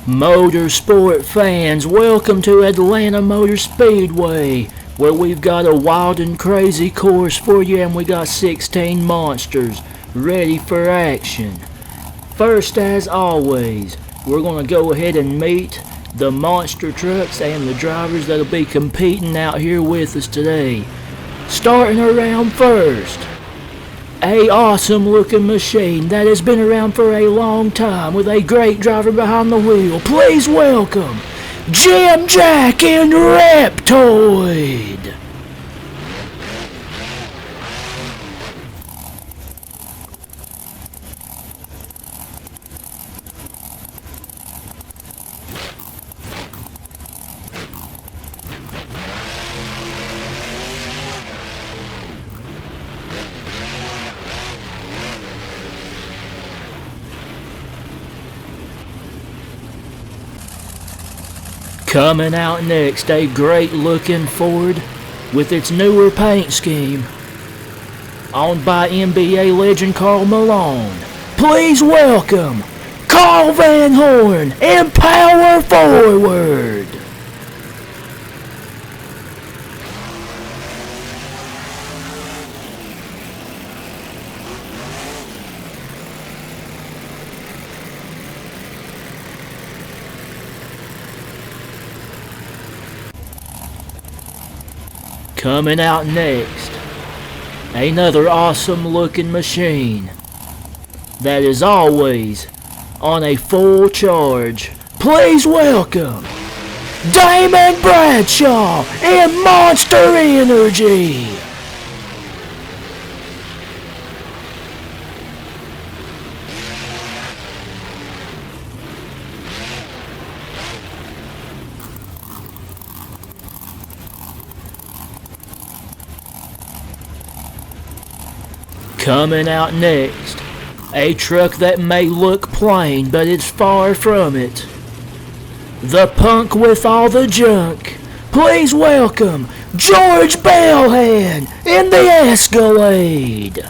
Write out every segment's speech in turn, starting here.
Motorsport fans, welcome to Atlanta Motor Speedway, where we've got a wild and crazy course for you, and we got 16 monsters ready for action. First, as always, we're going to go ahead and meet the monster trucks and the drivers that'll be competing out here with us today. Starting around first, a awesome looking machine that has been around for a long time with a great driver behind the wheel. Please welcome Jam Jack and Reptoid. Coming out next, a great looking Ford with its newer paint scheme, owned by NBA legend Karl Malone. Please welcome Carl Van Horn and Power Forward. Coming out next, another awesome looking machine that is always on a full charge. Please welcome Damon Bradshaw and Monster Energy. Coming out next, a truck that may look plain, but it's far from it. The punk with all the junk. Please welcome George Bellhand in the Escalade.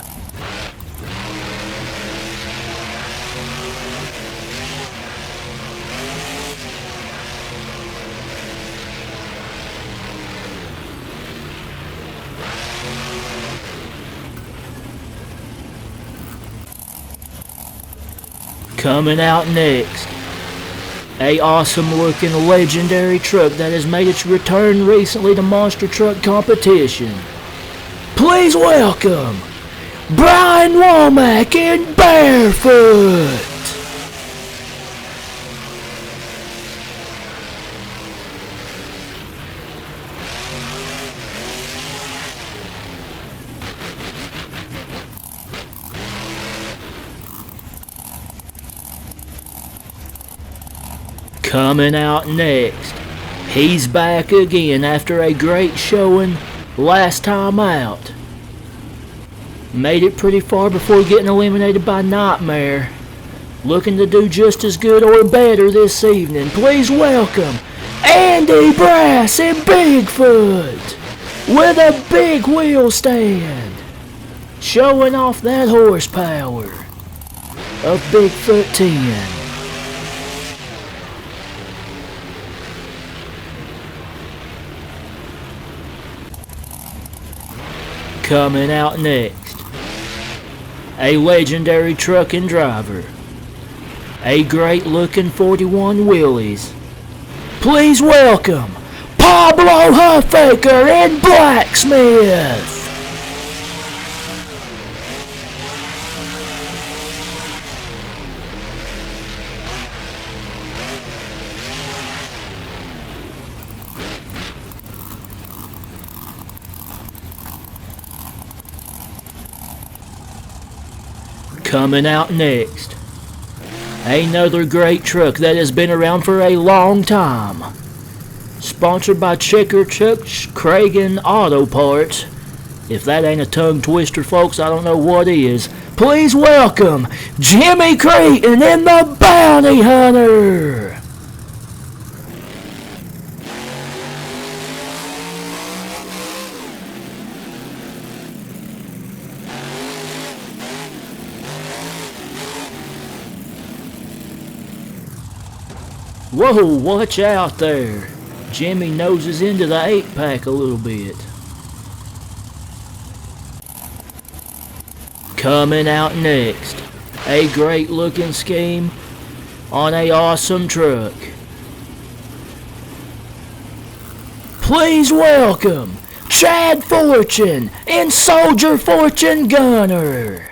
Coming out next, a awesome looking legendary truck that has made its return recently to monster truck competition. Please welcome Brian Womack in Barefoot. Coming out next, he's back again after a great showing last time out. Made it pretty far before getting eliminated by Nightmare. Looking to do just as good or better this evening. Please welcome Andy Brass and Bigfoot with a big wheel stand, showing off that horsepower of Bigfoot 10. Coming out next, a legendary truck and driver, a great looking 41 wheelies. Please welcome Pablo Huffaker and Blacksmith. Coming out next, another great truck that has been around for a long time. Sponsored by Checker Chuck Cragen Auto Parts. If that ain't a tongue twister, folks, I don't know what is. Please welcome Jimmy Creighton and the Bounty Hunter. Whoa, watch out there. Jimmy noses into the 8-pack a little bit. Coming out next, a great looking scheme on a awesome truck. Please welcome Chad Fortune and Soldier Fortune Gunner.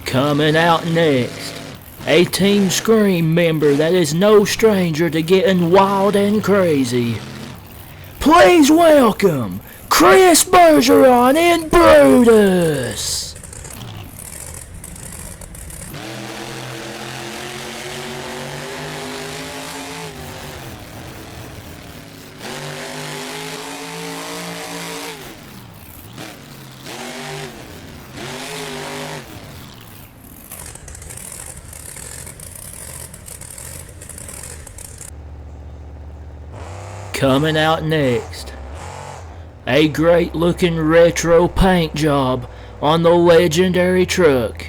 Coming out next, a Team Scream member that is no stranger to getting wild and crazy. Please welcome Chris Bergeron and Brutus. Coming out next, a great looking retro paint job on the legendary truck.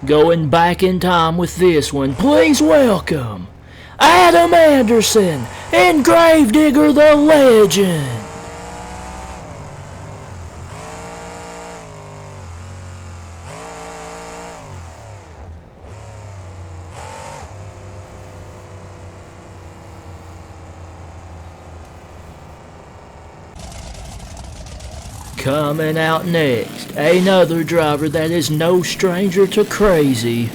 Going back in time with this one, please welcome Adam Anderson and Gravedigger the Legend. Coming out next, another driver that is no stranger to crazy.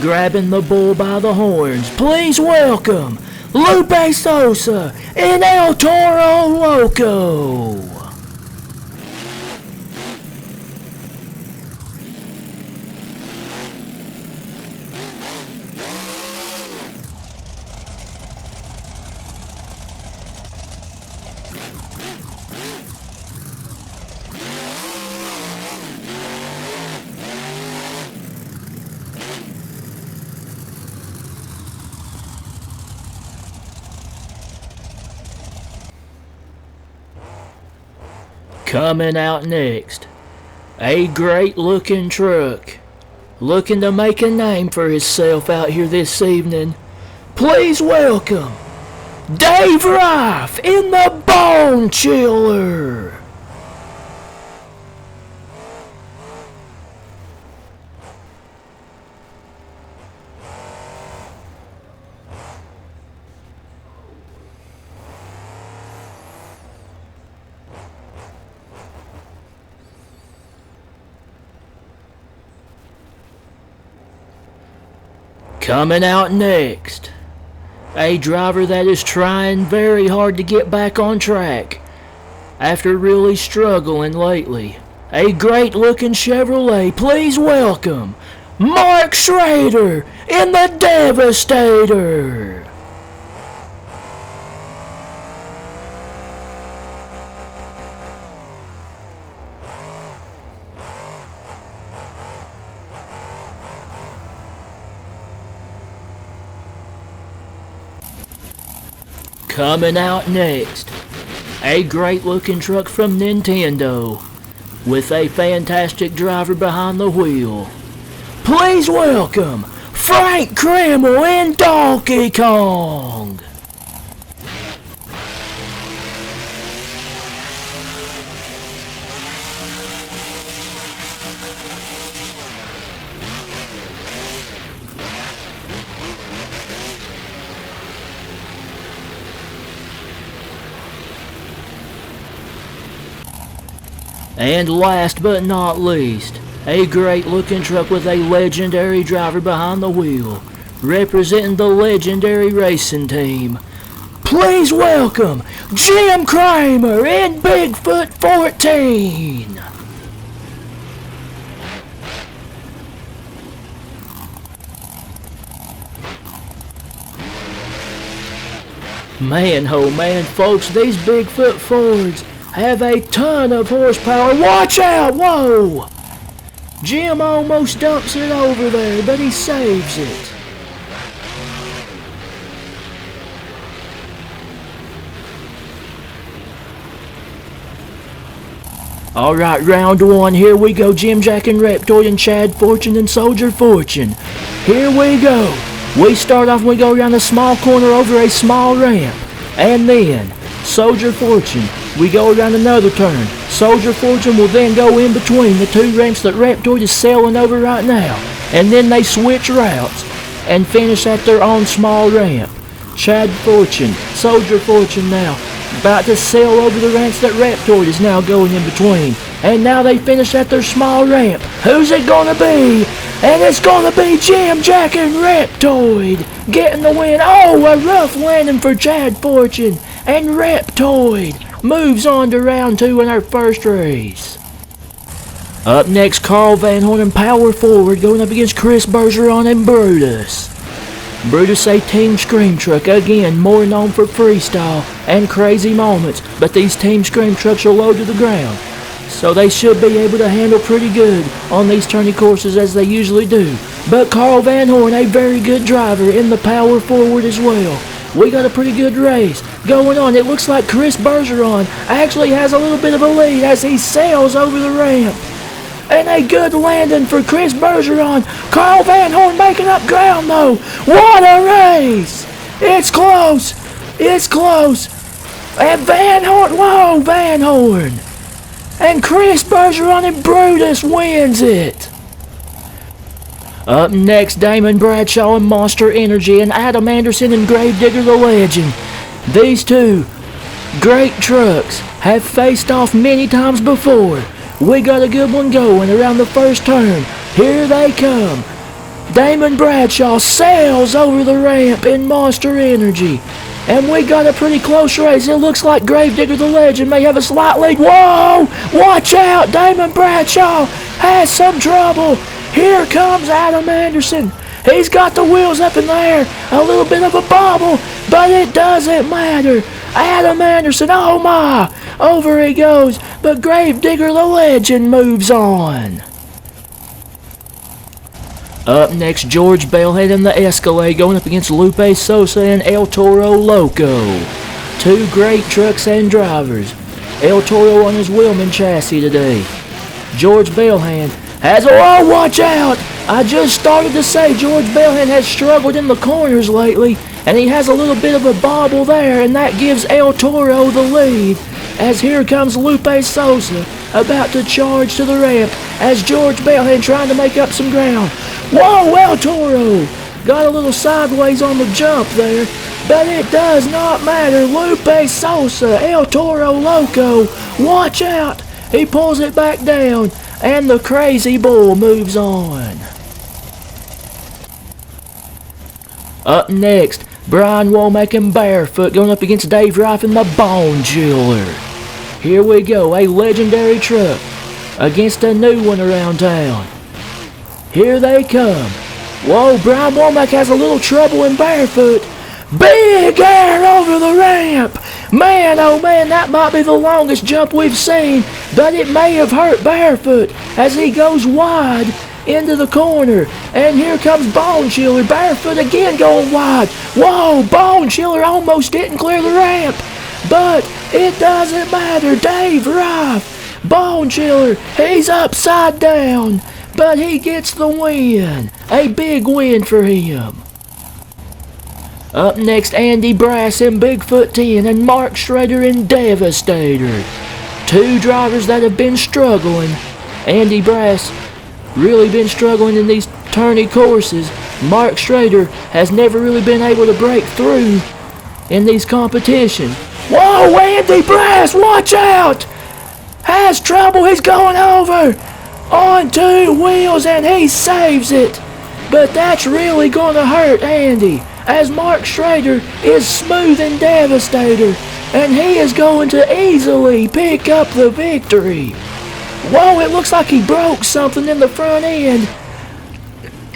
Grabbing the bull by the horns, please welcome Lupe Sosa and El Toro Loco. Coming out next, a great looking truck, looking to make a name for himself out here this evening. Please welcome Dave Rife in the Bone Chiller. Coming out next, a driver that is trying very hard to get back on track after really struggling lately. A great looking Chevrolet, please welcome Mark Schrader in the Devastator. Coming out next, a great looking truck from Nintendo with a fantastic driver behind the wheel. Please welcome Frank Kreml and Donkey Kong. And last but not least, a great looking truck with a legendary driver behind the wheel, representing the legendary racing team. Please welcome Jim Kramer and Bigfoot 14. Man, oh man, folks, these Bigfoot Fords have a ton of horsepower. Watch out! Whoa! Jim almost dumps it over there, but he saves it. Alright, round one. Here we go. Jim, Jack, and Reptoid, and Chad Fortune, and Soldier Fortune. Here we go. We start off and we go around a small corner over a small ramp. And then, Soldier Fortune, we go around another turn. Soldier Fortune will then go in between the two ramps that Reptoid is sailing over right now. And then they switch routes and finish at their own small ramp. Chad Fortune, Soldier Fortune now, about to sail over the ramps that Reptoid is now going in between. And now they finish at their small ramp. Who's it gonna be? And it's gonna be Jim, Jack, and Reptoid getting the win. Oh, a rough landing for Chad Fortune. And Reptoid moves on to round two in our first race. Up next, Carl Van Horn and Power Forward going up against Chris Bergeron and Brutus. Brutus, a Team Scream Truck, again more known for freestyle and crazy moments, but these Team Scream Trucks are low to the ground, so they should be able to handle pretty good on these tourney courses as they usually do. But Carl Van Horn, a very good driver in the Power Forward as well. We got a pretty good race going on. It looks like Chris Bergeron actually has a little bit of a lead as he sails over the ramp. And a good landing for Chris Bergeron. Carl Van Horn making up ground though. What a race! It's close. It's close. And Van Horn, whoa, Van Horn. And Chris Bergeron and Brutus wins it. Up next, Damon Bradshaw and Monster Energy and Adam Anderson and Gravedigger the Legend. These two great trucks have faced off many times before. We got a good one going around the first turn. Here they come. Damon Bradshaw sails over the ramp in Monster Energy. And we got a pretty close race. It looks like Gravedigger the Legend may have a slight lead. Whoa! Watch out! Damon Bradshaw has some trouble. Here comes Adam Anderson. He's got the wheels up in the air. A little bit of a bobble, but it doesn't matter. Adam Anderson, oh my! Over he goes, but Gravedigger the Legend moves on. Up next, George Bellhead and the Escalade going up against Lupe Sosa and El Toro Loco. Two great trucks and drivers. El Toro on his Willman chassis today. George Bellhead has, oh, watch out! I just started to say George Bellhead has struggled in the corners lately, and he has a little bit of a bobble there, and that gives El Toro the lead. As here comes Lupe Sosa about to charge to the ramp as George Bellhead trying to make up some ground. Whoa, El Toro got a little sideways on the jump there, but it does not matter. Lupe Sosa, El Toro Loco, watch out. He pulls it back down, and the Crazy Bull moves on. Up next, Brian Womack and Barefoot going up against Dave Rife and the Bone Chiller. Here we go, a legendary truck against a new one around town. Here they come. Whoa, Brian Womack has a little trouble in Barefoot. Big air over the ramp. Man, oh man, that might be the longest jump we've seen, but it may have hurt Barefoot as he goes wide into the corner. And here comes Bone Chiller. Barefoot again going wide. Whoa, Bone Chiller almost didn't clear the ramp, but it doesn't matter. Dave Rife, Bone Chiller, he's upside down, but he gets the win. A big win for him. Up next, Andy Brass in Bigfoot 10 and Mark Schrader in Devastator. Two drivers that have been struggling. Andy Brass really been struggling in these tourney courses. Mark Schrader has never really been able to break through in these competitions. Whoa, Andy Brass, watch out! Has trouble, he's going over on two wheels and he saves it. But that's really gonna hurt Andy, as Mark Schrader is smooth and Devastator, and he is going to easily pick up the victory. Whoa, it looks like he broke something in the front end.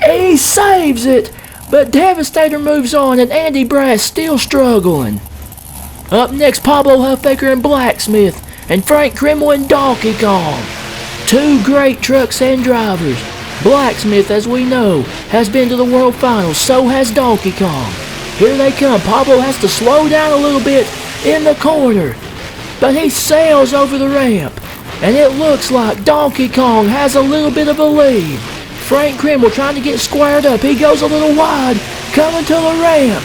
He saves it, but Devastator moves on and Andy Brass still struggling. Up next, Pablo Huffbaker and Blacksmith and Frank Krimmel and Donkey Kong. Two great trucks and drivers. Blacksmith, as we know, has been to the World Finals, so has Donkey Kong. Here they come. Pablo has to slow down a little bit in the corner, but he sails over the ramp, and it looks like Donkey Kong has a little bit of a lead. Frank Krimble trying to get squared up. He goes a little wide, coming to the ramp.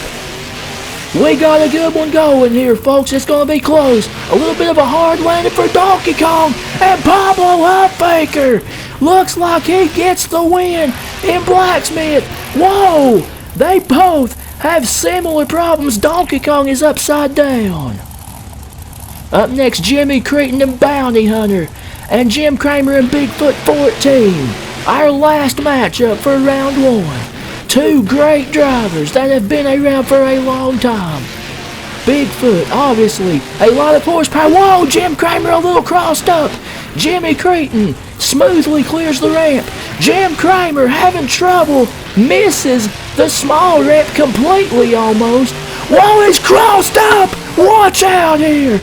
We got a good one going here, folks. It's going to be close. A little bit of a hard landing for Donkey Kong, and Pablo Huffbaker looks like he gets the win in Blacksmith. Whoa! They both have similar problems. Donkey Kong is upside down. Up next, Jimmy Creighton and Bounty Hunter, and Jim Kramer and Bigfoot 14. Our last matchup for round one. Two great drivers that have been around for a long time. Bigfoot, obviously, a lot of horsepower. Whoa, Jim Kramer a little crossed up. Jimmy Creighton smoothly clears the ramp. Jim Kramer having trouble, misses the small ramp completely almost. Whoa, he's crossed up! Watch out here!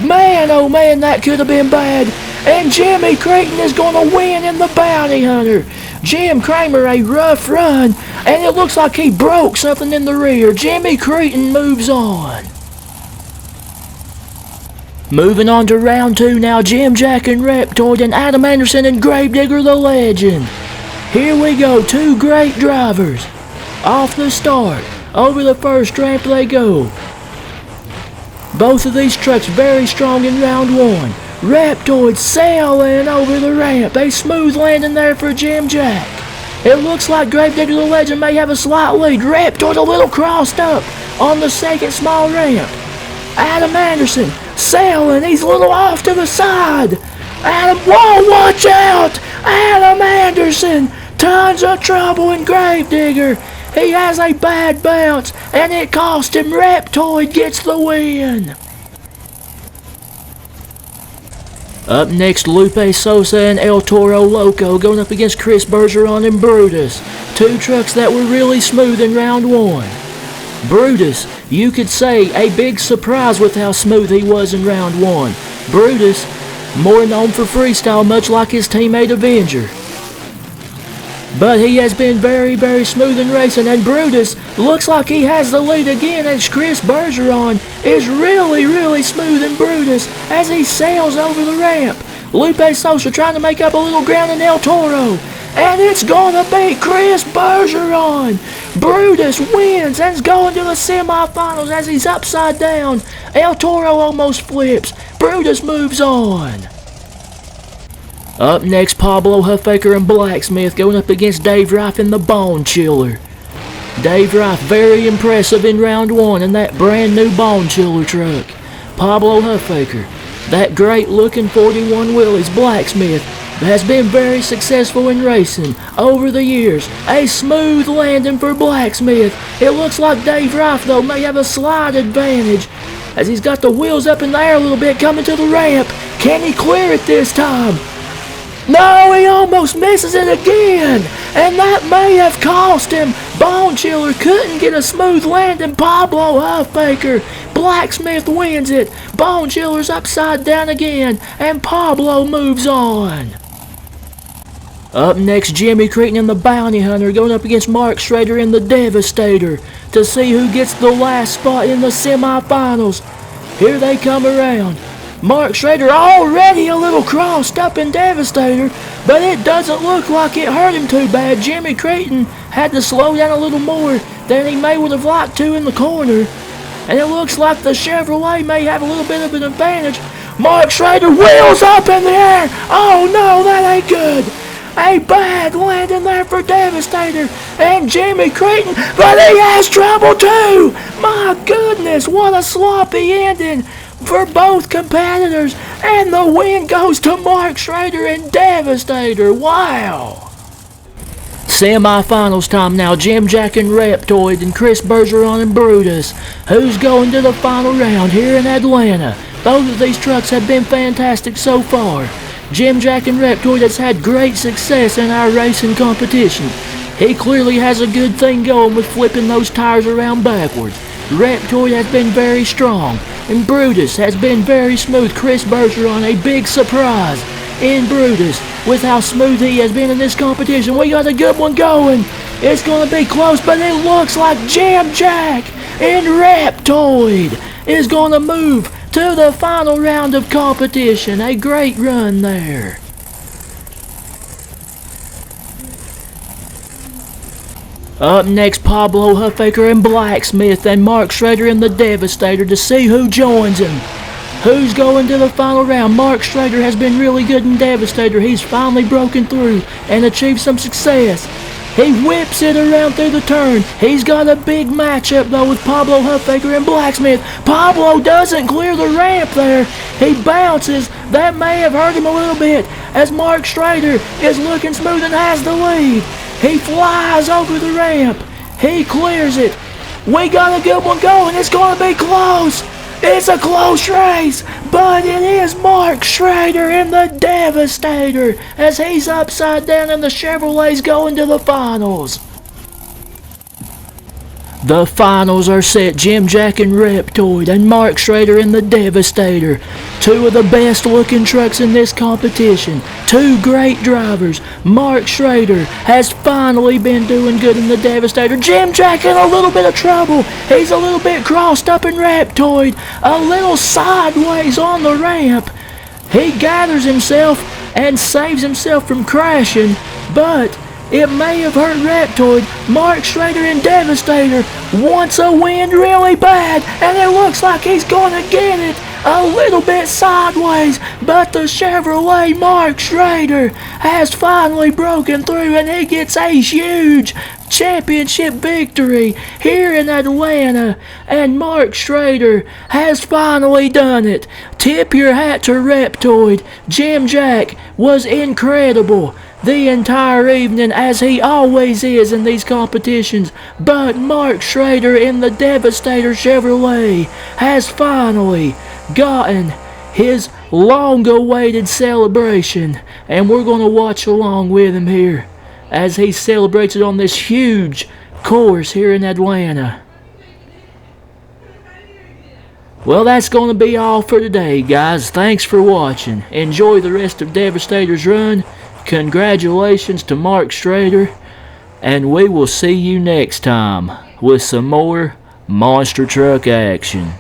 Man, oh man, that could have been bad. And Jimmy Creighton is going to win in the Bounty Hunter. Jim Kramer, a rough run, and it looks like he broke something in the rear. Jimmy Creighton moves on. Moving on to round two now, Jim Jack and Reptoid and Adam Anderson and Gravedigger the Legend. Here we go, two great drivers. Off the start, over the first ramp they go. Both of these trucks very strong in round one. Reptoid sailing over the ramp. A smooth landing there for Jim Jack. It looks like Gravedigger the Legend may have a slight lead. Reptoid a little crossed up on the second small ramp. Adam Anderson sailing. He's a little off to the side. Adam, whoa, watch out! Adam Anderson, tons of trouble in Gravedigger. He has a bad bounce, and it cost him. Reptoid gets the win. Up next, Lupe Sosa and El Toro Loco going up against Chris Bergeron and Brutus. Two trucks that were really smooth in round one. Brutus, you could say a big surprise with how smooth he was in round one. Brutus, more known for freestyle, much like his teammate Avenger. But he has been very, very smooth in racing, and Brutus looks like he has the lead again as Chris Bergeron is really, really smooth in Brutus as he sails over the ramp. Lupe Sosa trying to make up a little ground in El Toro, and it's gonna be Chris Bergeron. Brutus wins and is going to the semifinals as he's upside down. El Toro almost flips. Brutus moves on. Up next, Pablo Huffbaker and Blacksmith going up against Dave Rife and the Bone Chiller. Dave Rife very impressive in round one in that brand new Bone Chiller truck. Pablo Huffbaker, that great looking 41 Willys Blacksmith, has been very successful in racing over the years. A smooth landing for Blacksmith. It looks like Dave Rife though may have a slight advantage as he's got the wheels up in the air a little bit coming to the ramp. Can he clear it this time? No, he almost misses it again, and that may have cost him. Bone Chiller couldn't get a smooth landing. Pablo Huffbaker, Blacksmith wins it. Bone Chiller's upside down again, and Pablo moves on. Up next, Jimmy Creighton and the Bounty Hunter going up against Mark Schrader and the Devastator to see who gets the last spot in the semifinals. Here they come around. Mark Schrader already a little crossed up in Devastator, but it doesn't look like it hurt him too bad. Jimmy Creighton had to slow down a little more than he may would have liked to in the corner, and it looks like the Chevrolet may have a little bit of an advantage. Mark Schrader wheels up in the air. Oh no, that ain't good. A bad landing there for Devastator and Jimmy Creighton, but he has trouble too. My goodness, what a sloppy ending for both competitors, and the win goes to Mark Schrader and Devastator. Wow. Semi-finals time now. Jim Jack and Reptoid and Chris Bergeron and Brutus. Who's going to the final round here in Atlanta? Both of these trucks have been fantastic so far. Jim Jack and Reptoid has had great success in our racing competition. He clearly has a good thing going with flipping those tires around backwards. Reptoid has been very strong, and Brutus has been very smooth. Chris Bergeron, a big surprise. in Brutus. With how smooth he has been in this competition, we got a good one going. It's going to be close, but it looks like Jam Jack in Reptoid is going to move to the final round of competition. A great run there. Up next, Pablo Huffaker and Blacksmith and Mark Schrader in the Devastator to see who joins him. Who's going to the final round? Mark Schrader has been really good in Devastator. He's finally broken through and achieved some success. He whips it around through the turn. He's got a big matchup though with Pablo Huffaker and Blacksmith. Pablo doesn't clear the ramp there. He bounces. That may have hurt him a little bit as Mark Schrader is looking smooth and has the lead. He flies over the ramp. He clears it. We got a good one going. It's going to be close. It's a close race, but it is Mark Schrader in the Devastator as he's upside down and the Chevrolet's going to the finals. The finals are set. Jim Jack and Reptoid and Mark Schrader in the Devastator. Two of the best looking trucks in this competition. Two great drivers. Mark Schrader has finally been doing good in the Devastator. Jim Jack in a little bit of trouble. He's a little bit crossed up in Reptoid. A little sideways on the ramp. He gathers himself and saves himself from crashing, but it may have hurt Reptoid. Mark Schrader in Devastator wants a win really bad, and it looks like he's going to get it a little bit sideways, but the Chevrolet Mark Schrader has finally broken through, and he gets a huge championship victory here in Atlanta, and Mark Schrader has finally done it. Tip your hat to Reptoid. Jim Jack was incredible the entire evening, as he always is in these competitions, but Mark Schrader in the Devastator Chevrolet has finally gotten his long-awaited celebration, and we're going to watch along with him here as he celebrates it on this huge course here in Atlanta. Well, that's going to be all for today, guys. Thanks for watching. Enjoy the rest of Devastator's run. Congratulations to Mark Schrader, and we will see you next time with some more monster truck action.